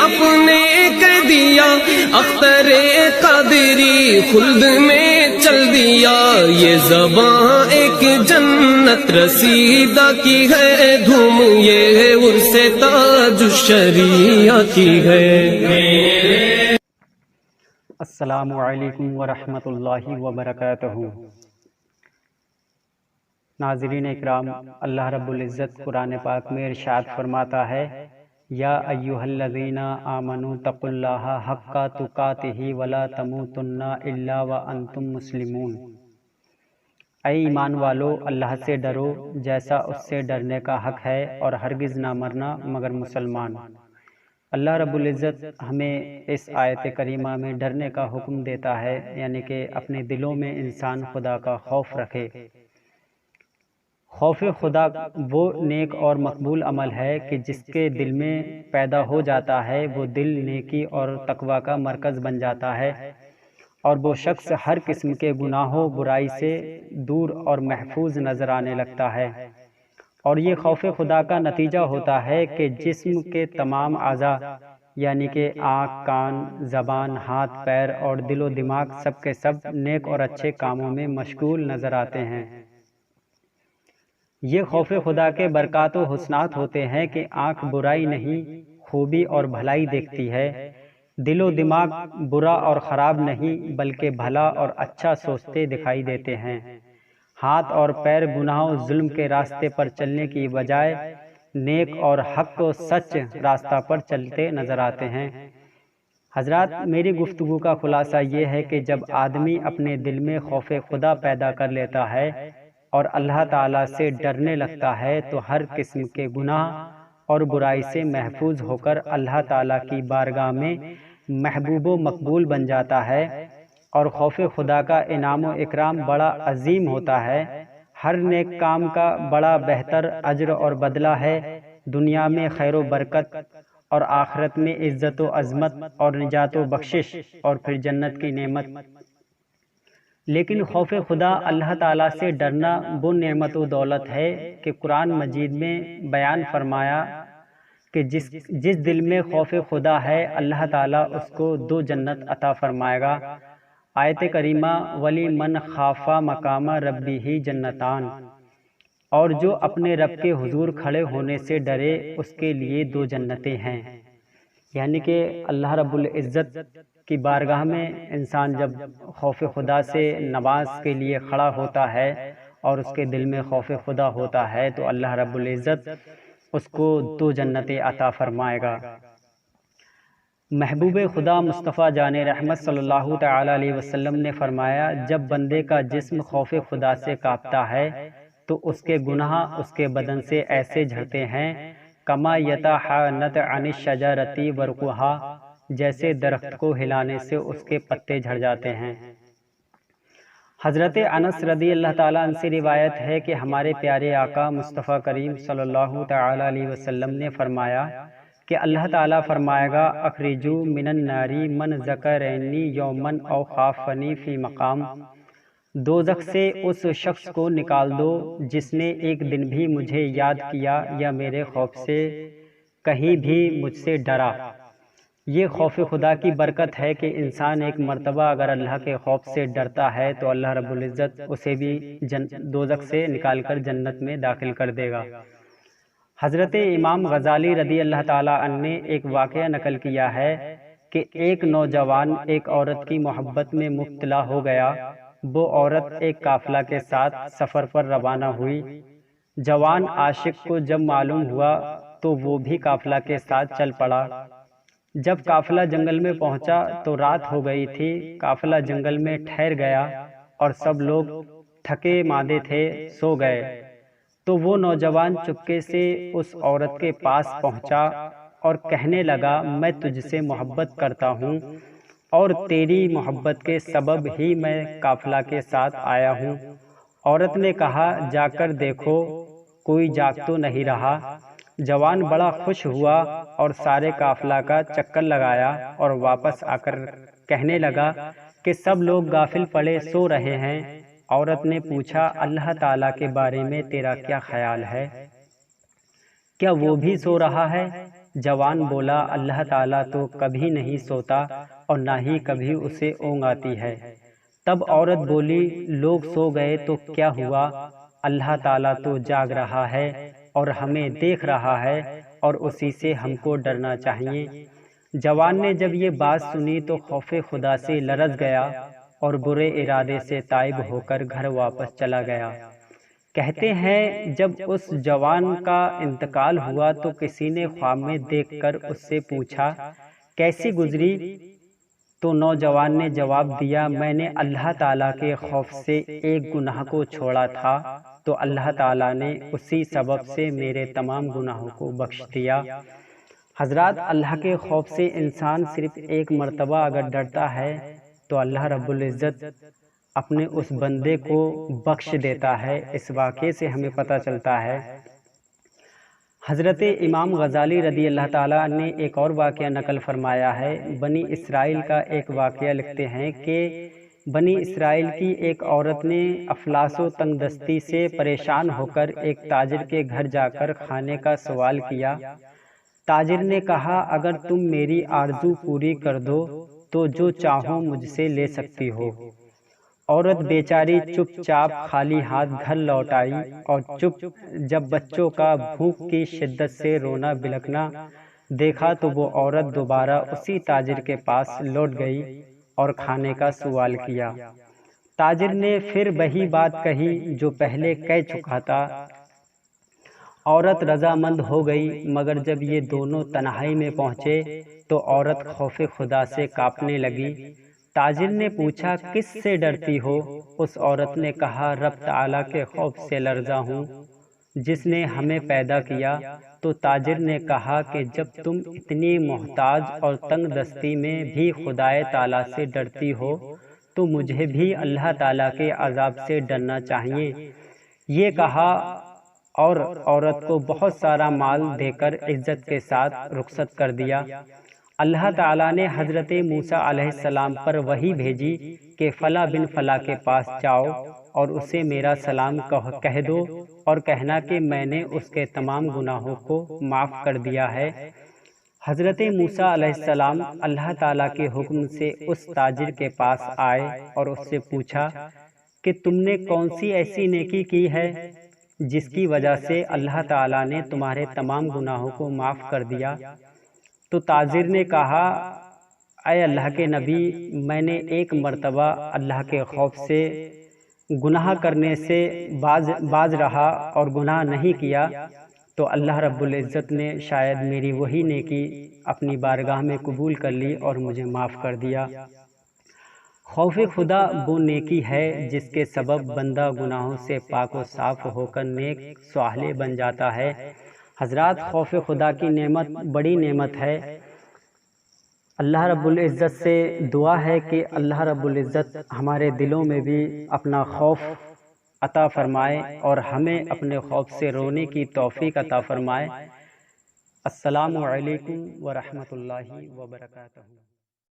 اپنے کہہ دیا، اختر قادری خلد میں چل دیا، یہ زباں ایک جنت رسیدہ کی ہے دھوم، یہ عرس تاج الشریعہ کی ہے۔ السلام علیکم ورحمۃ اللہ وبرکاتہ۔ ناظرین اکرام، اللہ رب العزت قرآن پاک میں ارشاد فرماتا ہے، یا ایھا الذین آمنوا اتقوا اللہ حق تقاتہ ولا تموتن الا وانتم مسلمون۔ اے ایمان والو، اللہ سے ڈرو جیسا اس سے ڈرنے کا حق ہے، اور ہرگز نہ مرنا مگر مسلمان۔ اللہ رب العزت ہمیں اس آیت کریمہ میں ڈرنے کا حکم دیتا ہے، یعنی کہ اپنے دلوں میں انسان خدا کا خوف رکھے۔ خوف خدا وہ نیک اور مقبول عمل ہے کہ جس کے دل میں پیدا ہو جاتا ہے، وہ دل نیکی اور تقوی کا مرکز بن جاتا ہے، اور وہ شخص ہر قسم کے گناہوں برائی سے دور اور محفوظ نظر آنے لگتا ہے۔ اور یہ خوف خدا کا نتیجہ ہوتا ہے کہ جسم کے تمام اعضاء، یعنی کہ آنکھ، کان، زبان، ہاتھ، پیر اور دل و دماغ سب کے سب نیک اور اچھے کاموں میں مشغول نظر آتے ہیں۔ یہ خوف خدا کے برکات و حسنات ہوتے ہیں کہ آنکھ برائی نہیں، خوبی اور بھلائی دیکھتی ہے، دل و دماغ برا اور خراب نہیں بلکہ بھلا اور اچھا سوچتے دکھائی دیتے ہیں، ہاتھ اور پیر گناہ و ظلم کے راستے پر چلنے کی بجائے نیک اور حق و سچ راستہ پر چلتے نظر آتے ہیں۔ حضرات، میری گفتگو کا خلاصہ یہ ہے کہ جب آدمی اپنے دل میں خوف خدا پیدا کر لیتا ہے اور اللہ تعالیٰ سے ڈرنے لگتا ہے تو ہر قسم کے گناہ اور برائی سے محفوظ ہو کر اللہ تعالیٰ کی بارگاہ میں محبوب و مقبول بن جاتا ہے، اور خوف خدا کا انعام و اکرام بڑا عظیم ہوتا ہے۔ ہر نیک کام کا بڑا بہتر اجر اور بدلہ ہے، دنیا میں خیر و برکت اور آخرت میں عزت و عظمت اور نجات و بخشش اور پھر جنت کی نعمت۔ لیکن خوف خدا، اللہ تعالیٰ سے ڈرنا وہ نعمت و دولت ہے کہ قرآن مجید میں بیان فرمایا کہ جس دل میں خوف خدا ہے، اللہ تعالیٰ اس کو 2 جنت عطا فرمائے گا۔ آیت کریمہ، ولی من خاف مقام ربہ جنتان، اور جو اپنے رب کے حضور کھڑے ہونے سے ڈرے اس کے لیے 2 جنتیں ہیں۔ یعنی کہ اللہ رب العزت کی بارگاہ میں انسان جب خوف خدا سے نماز کے لیے کھڑا ہوتا ہے اور اس کے دل میں خوف خدا ہوتا ہے تو اللہ رب العزت اس کو 2 جنتیں عطا فرمائے گا۔ محبوب خدا مصطفیٰ جان رحمت صلی اللہ تعالی علیہ وسلم نے فرمایا، جب بندے کا جسم خوف خدا سے کانپتا ہے تو اس کے گناہ اس کے بدن سے ایسے جھڑتے ہیں، کما یتحنط عن الشجرۃ ورقھا، جیسے درخت کو ہلانے سے اس کے پتے جھڑ جاتے ہیں۔ حضرت انس رضی اللہ تعالیٰ عنہ سے روایت ہے کہ ہمارے پیارے آقا مصطفیٰ کریم صلی اللہ تعالی علیہ وسلم نے فرمایا کہ اللہ تعالیٰ فرمائے گا، اخرجو من النار من ذکرنی یوما او خافنی فی مقام، دوزخ سے اس شخص کو نکال دو جس نے ایک دن بھی مجھے یاد کیا یا میرے خوف سے کہیں بھی مجھ سے ڈرا۔ یہ خوف خدا کی برکت ہے کہ انسان ایک مرتبہ اگر اللہ کے خوف سے ڈرتا ہے تو اللہ رب العزت اسے بھی دوزخ سے نکال کر جنت میں داخل کر دے گا۔ حضرت امام غزالی رضی اللہ تعالیٰ عنہ نے ایک واقعہ نقل کیا ہے کہ ایک نوجوان ایک عورت کی محبت میں مبتلا ہو گیا۔ وہ عورت ایک قافلہ کے ساتھ سفر پر روانہ ہوئی۔ جوان عاشق کو جب معلوم ہوا تو وہ بھی قافلہ کے ساتھ چل پڑا۔ جب قافلہ جنگل میں پہنچا تو رات ہو گئی تھی۔ قافلہ جنگل میں ٹھہر گیا اور سب لوگ تھکے ماندے تھے، سو گئے۔ تو وہ نوجوان چپکے سے اس عورت کے پاس پہنچا اور کہنے لگا، میں تجھ سے محبت کرتا ہوں اور تیری محبت کے سبب ہی میں قافلہ کے ساتھ آیا ہوں۔ عورت نے کہا، جا کر دیکھو کوئی جاگ تو نہیں رہا۔ جوان بڑا خوش ہوا اور سارے قافلہ کا چکر لگایا اور واپس آ کر کہنے لگا کہ سب لوگ غافل پڑے سو رہے ہیں۔ عورت نے پوچھا، اللہ تعالیٰ کے بارے میں تیرا کیا خیال ہے؟ کیا وہ بھی سو رہا ہے؟ جوان بولا اللہ تعالیٰ تو کبھی نہیں سوتا اور نہ ہی کبھی اسے اونگ آتی ہے۔ تب عورت بولی لوگ سو گئے تو کیا ہوا، اللہ تعالیٰ تو جاگ رہا ہے اور ہمیں دیکھ رہا ہے اور اسی سے ہم کو ڈرنا چاہیے۔ جوان نے جب یہ بات سنی تو خوف خدا سے لرز گیا اور برے ارادے سے تائب ہو کر گھر واپس چلا گیا۔ کہتے ہیں جب اس جوان کا انتقال ہوا تو کسی نے خواب میں دیکھ کر اس سے پوچھا کیسی گزری، تو نوجوان نے جواب دیا میں نے اللہ تعالیٰ کے خوف سے ایک گناہ کو چھوڑا تھا تو اللہ تعالیٰ نے اسی سبب سے میرے تمام گناہوں کو بخش دیا۔ حضرات، اللہ کے خوف سے انسان صرف ایک مرتبہ اگر ڈرتا ہے تو اللہ رب العزت اپنے اس بندے کو بخش دیتا ہے۔ اس واقعے سے ہمیں پتہ چلتا ہے۔ حضرت امام غزالی رضی اللہ تعالیٰ نے ایک اور واقعہ نقل فرمایا ہے۔ بنی اسرائیل کا ایک واقعہ لکھتے ہیں کہ بنی اسرائیل کی ایک عورت نے افلاس و تنگ دستی سے پریشان ہو کر ایک تاجر کے گھر جا کر کھانے کا سوال کیا۔ تاجر نے کہا اگر تم میری آرزو پوری کر دو تو جو چاہو مجھ سے لے سکتی ہو۔ عورت بیچاری چپ چاپ خالی ہاتھ گھر لوٹ آئی اور جب بچوں کا بھوک کی شدت سے رونا بلکنا دیکھا تو وہ عورت دوبارہ اسی تاجر کے پاس لوٹ گئی اور کھانے کا سوال کیا۔ تاجر نے پھر وہی بات کہی جو پہلے کہہ چکا تھا۔ عورت رضامند ہو گئی، مگر جب یہ دونوں تنہائی میں پہنچے تو عورت خوف خدا سے کانپنے لگی۔ تاجر نے پوچھا کس سے ڈرتی ہو؟ اس عورت نے کہا رب تعالیٰ کے خوف سے لرزا ہوں جس نے ہمیں پیدا کیا۔ تو تاجر نے کہا کہ جب تم اتنی محتاج اور تنگ دستی میں بھی خدائے تعالیٰ سے ڈرتی ہو تو مجھے بھی اللہ تعالیٰ کے عذاب سے ڈرنا چاہیے۔ یہ کہا اور عورت کو بہت سارا مال دے کر عزت کے ساتھ رخصت کر دیا۔ اللہ تعالیٰ نے حضرت موسیٰ علیہ السلام پر وحی بھیجی کہ فلاں بن فلاں کے پاس جاؤ اور اسے میرا سلام کہہ دو اور کہنا کہ میں نے اس کے تمام گناہوں کو معاف کر دیا ہے۔ حضرت موسیٰ علیہ السلام اللہ تعالیٰ کے حکم سے اس تاجر کے پاس آئے اور اس سے پوچھا کہ تم نے کون سی ایسی نیکی کی ہے جس کی وجہ سے اللہ تعالیٰ نے تمہارے تمام گناہوں کو معاف کر دیا؟ تو تاجر نے کہا اے اللہ کے نبی، میں نے ایک مرتبہ اللہ کے خوف سے گناہ کرنے سے باز رہا اور گناہ نہیں کیا تو اللہ رب العزت نے شاید میری وہی نیکی اپنی بارگاہ میں قبول کر لی اور مجھے معاف کر دیا۔ خوف خدا وہ نیکی ہے جس کے سبب بندہ گناہوں سے پاک و صاف ہو کر نیک صالح بن جاتا ہے۔ حضرات، خوف خدا کی نعمت بڑی نعمت ہے۔ اللہ رب العزت سے دعا ہے کہ اللہ رب العزت ہمارے دلوں میں بھی اپنا خوف عطا فرمائے اور ہمیں اپنے خوف سے رونے کی توفیق عطا فرمائے۔ السلام علیکم ورحمۃ اللہ وبرکاتہ۔